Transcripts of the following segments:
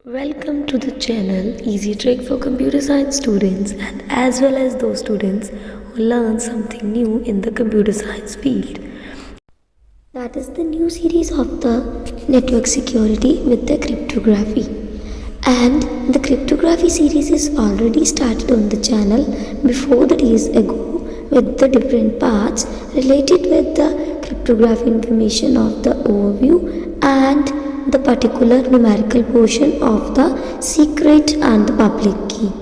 Welcome to the channel Easy Trick for Computer Science students and as well as those students who learn something new in the computer science field. That is the new series of the network security with the cryptography. And the cryptography series is already started on the channel before the days ago with the different parts related with the cryptography information of the overview and the particular numerical portion of the secret and the public key.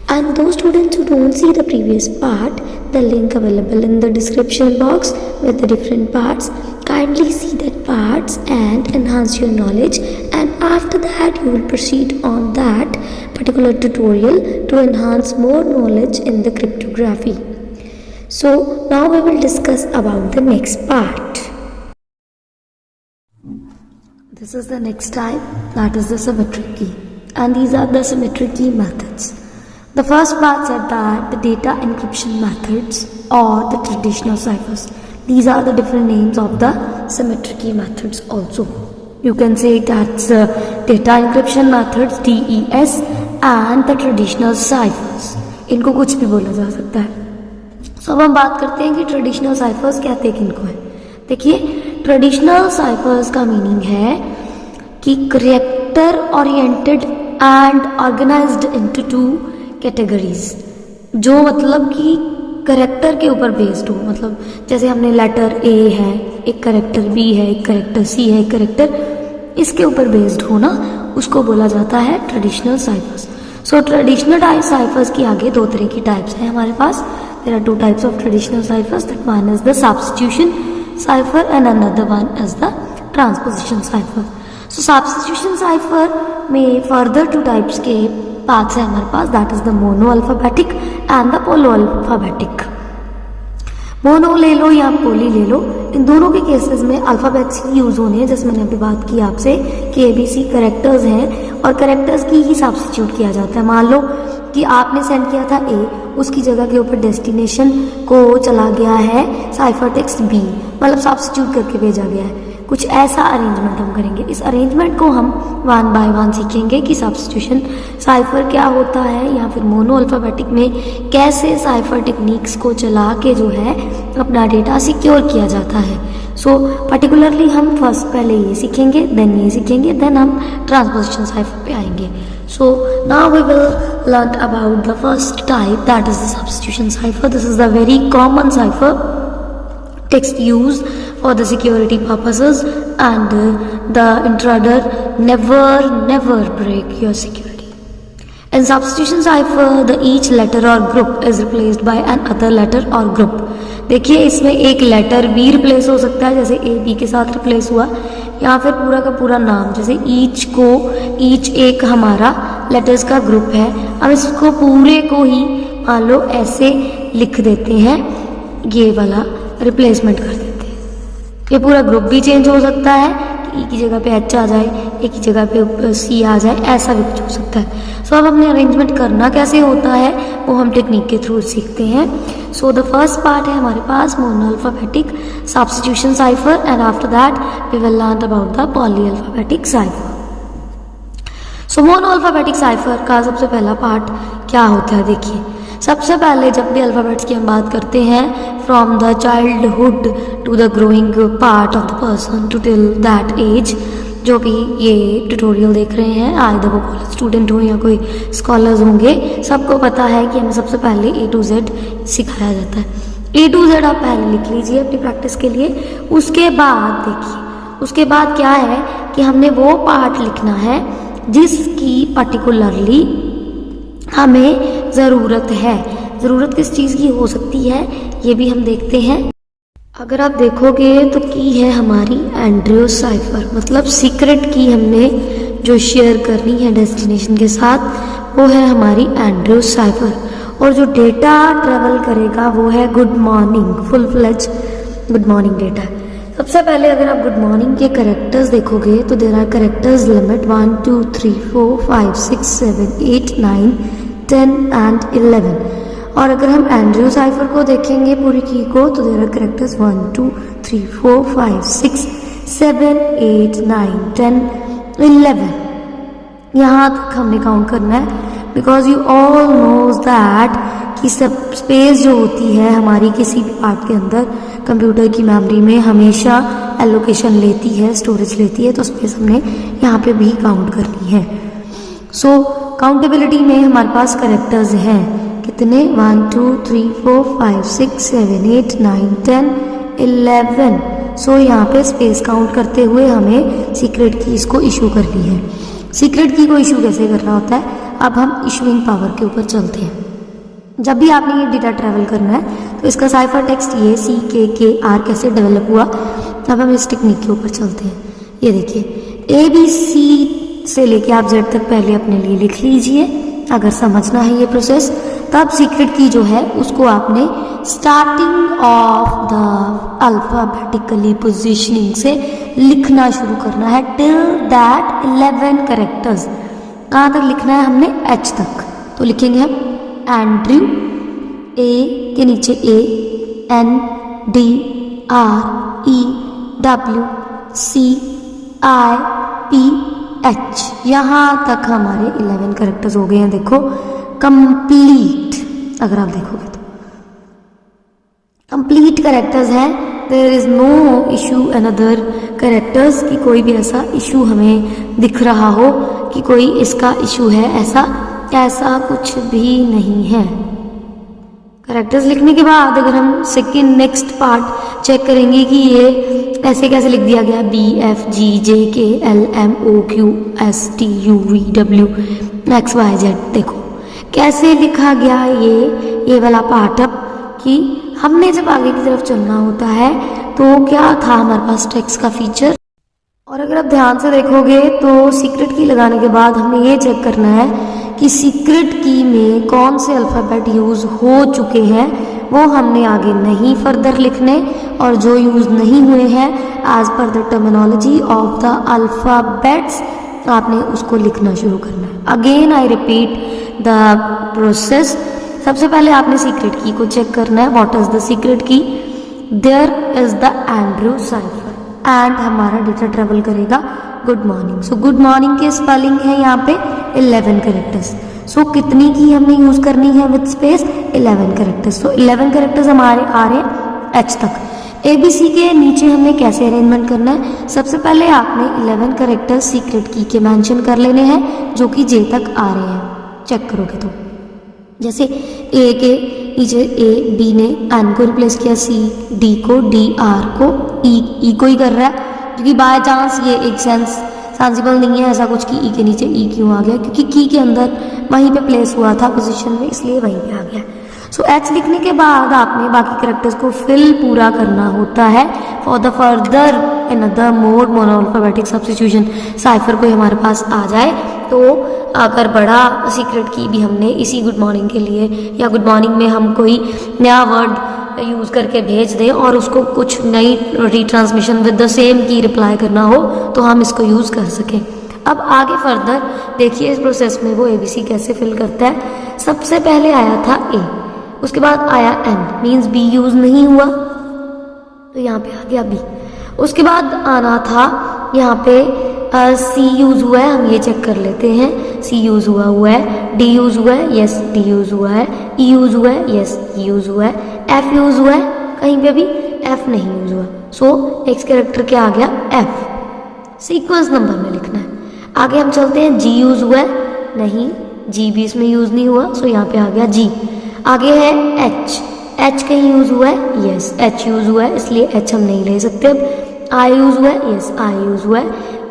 And those students who don't see the previous part, the link available in the description box with the different parts, kindly see that parts and enhance your knowledge, and after that you will proceed on that particular tutorial to enhance more knowledge in the cryptography. So now we will discuss about the next part. This is the next type, that is the symmetric key, and these are the symmetric key methods. The first part said that the data encryption methods or the traditional ciphers. These are the different names of the symmetric key methods also. You can say that's data encryption methods DES and the traditional ciphers. इनको कुछ भी बोला जा सकता है. So अब हम बात करते हैं कि ट्रेडिशनल साइफर्स कहते हैं किनको है. देखिए, ट्रेडिशनल साइफर्स का मीनिंग है कि character oriented and organised into two categories, जो मतलब कि करेक्टर के ऊपर बेस्ड हो. मतलब जैसे हमने लेटर ए है, एक करेक्टर बी है, एक करेक्टर सी है, एक करेक्टर इसके ऊपर बेस्ड हो ना, उसको बोला जाता है traditional ciphers. So traditional type ciphers की आगे दो तरह की टाइप्स हैं हमारे पास. There are two types of traditional ciphers. That one is the substitution cipher and another one is the transposition cipher. So substitution cipher में further two types के paths है हमारे पास. That is the mono alphabetic and the poly alphabetic. Mono ले लो या पोली ले लो, इन दोनों के cases में अल्फाबेट्स ही यूज होने हैं. जैसे मैंने अभी बात की आपसे कि ABC करेक्टर्स हैं और करेक्टर्स की ही सब्स्टिट्यूट किया जाता है. मान लो कि आपने सेंड किया था A, उसकी जगह के ऊपर डेस्टिनेशन को चला गया है साइफर टेक्स्ट B, मतलब सब्स्टिट्यूट करके भेजा गया है. कुछ ऐसा अरेंजमेंट हम करेंगे. इस अरेंजमेंट को हम वन बाय वन सीखेंगे कि सब्स्टिट्यूशन साइफर क्या होता है या फिर मोनो अल्फाबेटिक में कैसे साइफर टेक्निक्स को चला के जो है अपना डेटा सिक्योर किया जाता है. सो पर्टिकुलरली हम फर्स्ट पहले ये सीखेंगे, देन ये सीखेंगे, देन हम ट्रांसपोजिशन साइफर पे आएंगे. So now we will learn about the first type, that is the substitution cipher. This is the very common cipher text used for the security purposes, and the intruder never break your security. In substitution cipher, the each letter or group is replaced by another letter or group. देखिए, इसमें एक letter भी replace हो सकता है, जैसे A B के साथ रिप्लेस हुआ, या फिर पूरा का पूरा नाम. जैसे ईच एक हमारा लेटर्स का ग्रुप है, हम इसको पूरे को ही मान लो ऐसे लिख देते हैं, ये वाला रिप्लेसमेंट कर देते हैं. ये पूरा ग्रुप भी चेंज हो सकता है कि ई की जगह पे एच आ जाए, ए की जगह पे सी आ जाए, ऐसा भी कुछ हो सकता है. सो अब हमने अरेंजमेंट करना कैसे होता है वो हम टेक्निक के थ्रू सीखते हैं. सो द फर्स्ट पार्ट है हमारे पास monoalphabetic substitution cipher, and after that we will learn about the polyalphabetic cipher. So monoalphabetic cipher का सबसे पहला पार्ट क्या होता है. देखिए, सबसे पहले जब भी अल्फाबेट्स की हम बात करते हैं, from the childhood to the growing part of the person to till that age, जो भी ये ट्यूटोरियल देख रहे हैं, आइदर वो कॉलेज स्टूडेंट हो या कोई स्कॉलर्स होंगे, सबको पता है कि हमें सबसे पहले A to Z सिखाया जाता है. A to Z आप पहले लिख लीजिए अपनी प्रैक्टिस के लिए. उसके बाद देखिए, उसके बाद क्या है कि हमने वो पार्ट लिखना है जिसकी पर्टिकुलरली हमें ज़रूरत है. ज़रूरत किस चीज़ की हो सकती है ये भी हम देखते हैं. अगर आप देखोगे तो की है हमारी एंड्रयूस साइफर, मतलब सीक्रेट की हमने जो शेयर करनी है डेस्टिनेशन के साथ, वो है हमारी एंड्रयूस साइफर. और जो डेटा ट्रेवल करेगा वो है good morning, full fledge good morning data. सबसे पहले अगर आप गुड मॉर्निंग के करेक्टर्स देखोगे तो there are characters limit 1 2 3 4 5 6 7 8 9 10 and 11. और अगर हम एंड्रयू साइफर को देखेंगे पूरी की को तो देयर आर करेक्टर्स 1 2 3 4 5 6 7 8 9 10 11. यहाँ तक हमने काउंट करना है, because you all knows that कि सब स्पेस जो होती है हमारी किसी भी पार्ट के अंदर कंप्यूटर की मेमोरी में हमेशा एलोकेशन लेती है, स्टोरेज लेती है, तो स्पेस हमने यहाँ पे भी काउंट करनी है। सो काउंटेबिलिटी में हमारे पास कैरेक्टर्स हैं कितने, 1 2 3 4 5 6 7 8 9 10 11। सो यहाँ पे स्पेस काउंट करते हुए हमें सीक्रेट कीज को इशू करनी है। सीक्रेट की को इशू कैसे करना होता है, अब हम इशूइंग पावर के ऊपर चलते हैं। जब भी आपने ये डेटा ट्रैवल करना है तो इसका साइफर टेक्स्ट ये CKKR कैसे डेवलप हुआ, अब हम इस टेक्निक के ऊपर चलते हैं। ये देखिए ABC से लेके आप Z तक पहले अपने लिए लिख लीजिए, अगर समझना है ये प्रोसेस। तब सीक्रेट की जो है उसको आपने starting of the alphabetically positioning से लिखना शुरू करना है टिल दैट 11 कैरेक्टर्स। कहाँ तक लिखना है हमने, H तक। तो लिखेंगे हम एंड्रयू, A के नीचे A, N D R E W C I P H। यहाँ तक हमारे 11 कैरेक्टर्स हो गए हैं। देखो कंप्लीट, अगर आप देखोगे तो कंप्लीट कैरेक्टर्स हैं। There is no issue another characters की कोई भी ऐसा इशू हमें दिख रहा हो कि कोई इसका इशू है, ऐसा कुछ भी नहीं है। कैरेक्टर्स लिखने के बाद अगर हम सेकंड नेक्स्ट पार्ट चेक करेंगे कि ये ऐसे कैसे लिख दिया गया, BFGJKLMOQSTUVWXYZ। देखो कैसे लिखा गया ये वाला पार्ट। अब कि हमने जब आगे की तरफ चलना होता है तो क्या था हमारे पास टेक्स्ट का फीचर। और अगर आप ध्यान से देखोगे तो सीक्रेट की लगाने के बाद हमें ये चेक करना है कि सीक्रेट की में कौन से अल्फ़ाबेट यूज़ हो चुके हैं, वो हमने आगे नहीं फर्दर लिखने, और जो यूज़ नहीं हुए हैं as per the terminology of the alphabets आपने उसको लिखना शुरू करना है। Again I repeat the process. सबसे पहले आपने सीक्रेट की को चेक करना है। What is the secret key, there is the Andrew cipher and हमारा डेटा ट्रेवल करेगा good morning. So good morning की स्पेलिंग है यहाँ पे 11 कैरेक्टर्स। सो कितनी की हमने यूज करनी है with space, 11 characters. So 11 characters हमारे आ रहे हैं H तक। ABC के नीचे हमने कैसे अरेंजमेंट करना है, सबसे पहले आपने 11 कैरेक्टर्स सीक्रेट की के मेंशन कर लेने हैं जो कि J तक आ रहे हैं। चेक करोगे तो जैसे A के नीचे A, B ने N को रिप्लेस किया, C D को, D R को, E को ही कर रहा है, क्योंकि बाय चांस ये एक सेंसिबल नहीं है ऐसा कुछ कि E के नीचे E क्यों आ गया, क्योंकि की के अंदर वहीं पे प्लेस हुआ था पोजीशन में, इसलिए वहीं पे आ गया। सो H लिखने के बाद आपने बाकी कैरेक्टर्स को फिल पूरा करना होता है for the further another mode monoalphabetic substitution. Cipher कोई हमारे पास आ जाए तो अगर बड़ा सीक्रेट की भी हमने इसी गुड मॉर्निंग के लिए, या गुड मॉर्निंग में हम कोई नया वर्ड यूज़ करके भेज दें और उसको कुछ नई रिट्रांसमिशन विद द सेम की रिप्लाई करना हो, तो हम इसको यूज़ कर सकें। अब आगे फर्दर देखिए इस प्रोसेस में वो ABC कैसे फिल करता है। सबसे पहले आया था A, उसके बाद आया N, मीन्स B यूज़ नहीं हुआ तो यहाँ पे आ गया B। उसके बाद आना था यहाँ पे C यूज़ हुआ है, हम ये चेक कर लेते हैं। C यूज़ हुआ है, D यूज़ हुआ है, यस D यूज़ हुआ है, E यूज़ हुआ है, यस E यूज़ हुआ है, F यूज़ हुआ है, कहीं पे भी F नहीं यूज़ हुआ। सो नेक्स्ट कैरेक्टर क्या आ गया, F। सीक्वेंस नंबर में लिखना है। आगे हम चलते हैं, G यूज़ हुआ है, नहीं G भी इसमें यूज़ नहीं हुआ, सो यहाँ पे आ गया G। आगे है H, H कहीं यूज़ हुआ है, यस H यूज़ हुआ है, इसलिए H हम नहीं ले सकते। अब I यूज़ हुआ है, यस I यूज़ हुआ है,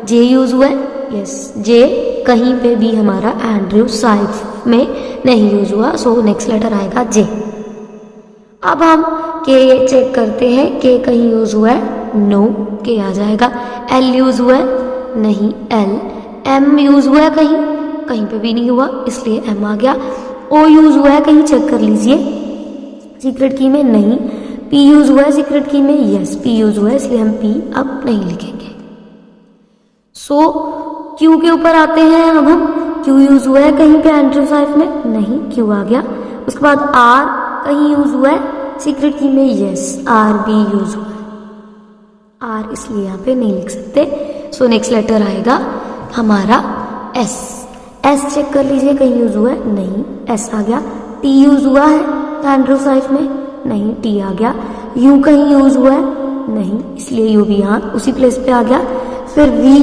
J यूज़ हुआ है, यस J कहीं पे भी हमारा एंड्रयू साइफ में नहीं यूज़ हुआ, सो नेक्स्ट लेटर आएगा J। अब हम K चेक करते हैं, K कहीं यूज़ हुआ है, नो K आ जाएगा। L यूज़ हुआ है, नहीं L। M यूज़ हुआ है, कहीं पे भी नहीं हुआ, इसलिए M आ गया। O यूज़ हुआ है, कहीं चेक कर लीजिए सीक्रेट की में, नहीं। P यूज़ हुआ है सीक्रेट की में, यस P यूज़ हुआ है, इसलिए हम P अब नहीं लिखेंगे। सो Q के ऊपर आते हैं अब हम। Q यूज़ हुआ है कहीं पे एंड्रयू साइफ में, नहीं Q आ गया। उसके बाद R कहीं यूज़ हुआ है सीक्रेट की में, यस R भी यूज़ हुआ है, R इसलिए यहाँ पे नहीं लिख सकते। सो नेक्स्ट लेटर आएगा हमारा S। एस चेक कर लीजिए कहीं यूज हुआ है, नहीं एस आ गया। टी यूज हुआ है एंड्रोसाइफ में, नहीं टी आ गया। यू कहीं यूज हुआ है, नहीं, इसलिए यू भी यहाँ उसी प्लेस पे आ गया। फिर वी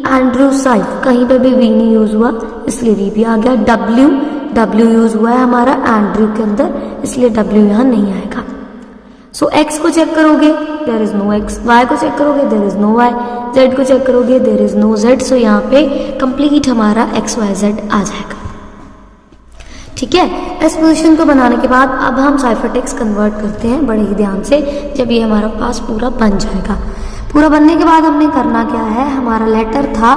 एंड्रोसाइफ, कहीं पे भी वी नहीं यूज हुआ, इसलिए वी भी आ गया। डब्ल्यू, डब्ल्यू यूज हुआ है हमारा एंड्रू के अंदर, इसलिए डब्ल्यू यहाँ नहीं आएगा। सो एक्स को चेक करोगे there is no X, Y को चेक करोगे there is no Y, Z को चेक करोगे there is no Z. So यहाँ पे कंप्लीट हमारा एक्स वाई जेड आ जाएगा। ठीक है, इस पोजीशन को बनाने के बाद अब हम साइफर टेक्स्ट कन्वर्ट करते हैं बड़े ही ध्यान से, जब ये हमारा पास पूरा बन जाएगा। पूरा बनने के बाद हमने करना क्या है, हमारा लेटर था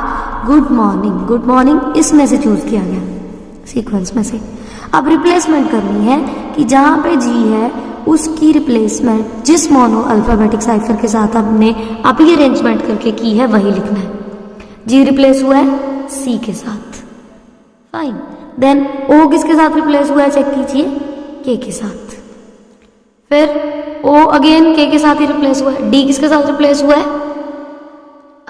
गुड मॉर्निंग, गुड मॉर्निंग इसमें से चूज किया गया सीक्वेंस में से। अब रिप्लेसमेंट करनी है कि जहाँ पे जी है उसकी रिप्लेसमेंट जिस मोनो अल्फाबेटिक साइफर के साथ हमने अभी अरेंजमेंट करके की है वही लिखना है। जी रिप्लेस हुआ है सी के साथ, फाइन। देन ओ किसके साथ रिप्लेस हुआ है चेक कीजिए, के के साथ। फिर ओ अगेन के के साथ ही रिप्लेस हुआ है। डी किसके साथ रिप्लेस हुआ है,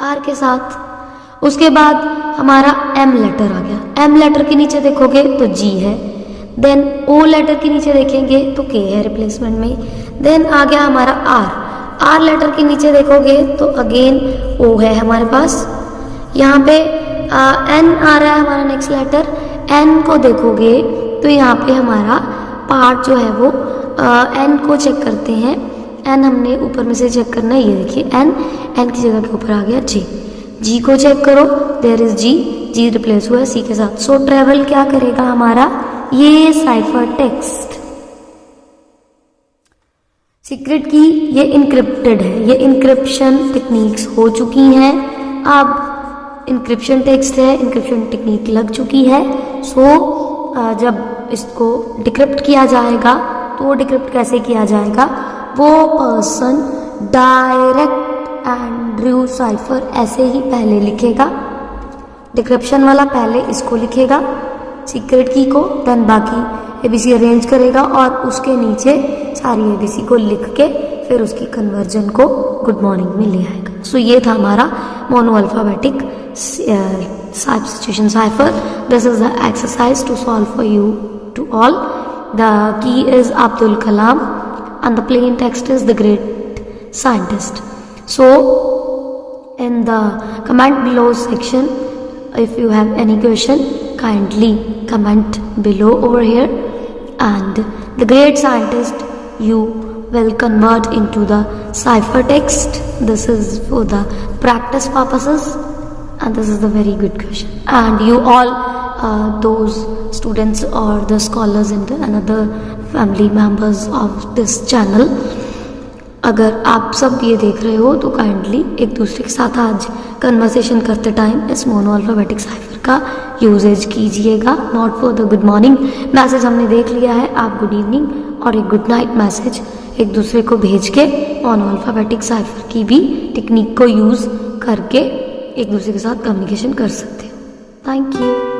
आर के साथ। उसके बाद हमारा एम लेटर आ गया। एम लेटर के नीचे देखोगे तो जी है। देन ओ लेटर के नीचे देखेंगे तो के है रिप्लेसमेंट में। देन आ गया हमारा आर। आर लेटर के नीचे देखोगे तो अगेन ओ है हमारे पास। यहाँ पे एन आ रहा है हमारा नेक्स्ट लेटर। एन को देखोगे तो यहाँ पे हमारा पार्ट जो है वो एन को चेक करते हैं। एन हमने ऊपर में से चेक करना है, ये देखिए एन, एन की जगह के ऊपर आ गया जी। जी को चेक करो there is G, G replace हुआ है सी के साथ। सो ट्रेवल क्या करेगा हमारा ये साइफर टेक्स्ट। सीक्रेट की ये इनक्रिप्टेड है, ये इनक्रिप्शन टेक्निक्स हो चुकी हैं। अब इनक्रिप्शन टेक्स्ट है, इनक्रिप्शन टेक्निक लग चुकी है। सो जब इसको डिक्रिप्ट किया जाएगा तो वो डिक्रिप्ट कैसे किया जाएगा, वो पर्सन डायरेक्ट एंड्रयू साइफर ऐसे ही पहले लिखेगा। डिक्रिप्शन वाला पहले इसको लिखेगा सीक्रेट की को, देन बाकी एबीसी अरेंज करेगा और उसके नीचे सारी एबीसी को लिख के फिर उसकी कन्वर्जन को गुड मॉर्निंग में ले आएगा। सो ये था हमारा mono alphabetic substitution cipher. This is the exercise to solve for you to all. The key is Abdul Kalam and the plain text is the great scientist. So in the comment below section, if you have any question, kindly comment below over here, and the great scientist you will convert into the cipher text. This is for the practice purposes. And this is the very good question. And you all, those students or the scholars and another family members of this channel, अगर आप सब ये देख रहे हो तो kindly एक दूसरे के साथ आज कन्वर्सेशन करते टाइम इस मोनो अल्फाबेटिक साइफर का यूजेज कीजिएगा। Not for the good morning message हमने देख लिया है, आप गुड इवनिंग और एक गुड नाइट मैसेज एक दूसरे को भेज के मोनो अल्फाबेटिक साइफर की भी टेक्निक को यूज़ करके एक दूसरे के साथ कम्युनिकेशन कर सकते हो। Thank you.